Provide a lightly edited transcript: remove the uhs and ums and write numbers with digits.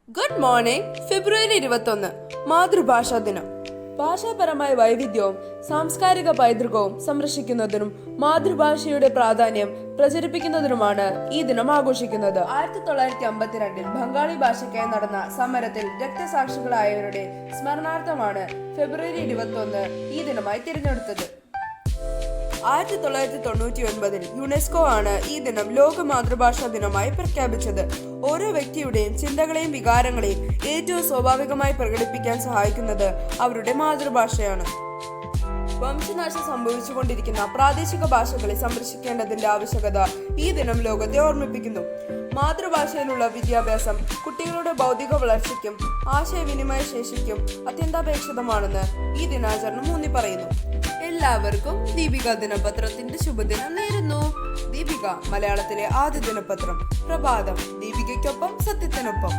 Good morning. ഫെബ്രുവരി 21 മാതൃഭാഷാ ദിനം. ഭാഷാപരമായ വൈവിധ്യവും സാംസ്കാരിക പൈതൃകവും സംരക്ഷിക്കുന്നതിനും മാതൃഭാഷയുടെ പ്രാധാന്യം പ്രചരിപ്പിക്കുന്നതിനുമാണ് ഈ ദിനം ആഘോഷിക്കുന്നത്. 1952 ബംഗാളി ഭാഷയ്ക്കായി നടന്ന സമരത്തിൽ രക്തസാക്ഷികളായവരുടെ സ്മരണാർത്ഥമാണ് ഫെബ്രുവരി 21 ഈ ദിനമായി തിരഞ്ഞെടുത്തത്. 1999 യുനെസ്കോ ആണ് ഈ ദിനം ലോക മാതൃഭാഷാ ദിനമായി പ്രഖ്യാപിച്ചത്. ഓരോ വ്യക്തിയുടെയും ചിന്തകളെയും വികാരങ്ങളെയും ഏറ്റവും സ്വാഭാവികമായി പ്രകടിപ്പിക്കാൻ സഹായിക്കുന്നത് അവരുടെ മാതൃഭാഷയാണ്. വംശനാശം സംഭവിച്ചുകൊണ്ടിരിക്കുന്ന പ്രാദേശിക ഭാഷകളെ സംരക്ഷിക്കേണ്ടതിന്റെ ആവശ്യകത ഈ ദിനം ലോകത്തെ ഓർമ്മിപ്പിക്കുന്നു. മാതൃഭാഷയിലുള്ള വിദ്യാഭ്യാസം കുട്ടികളുടെ ഭൗതിക വളർച്ചയ്ക്കും ആശയവിനിമയ ശേഷിക്കും അത്യന്താപേക്ഷിതമാണെന്ന് ഈ ദിനാചരണം ഊന്നി പറയുന്നു. എല്ലാവർക്കും ദീപിക ദിനപത്രത്തിന്റെ ശുഭദിനം നേരുന്നു. ദീപിക, മലയാളത്തിലെ ആദ്യ ദിനപത്രം. പ്രഭാതം, ദീപികയ്ക്കൊപ്പം സത്യത്തിനൊപ്പം.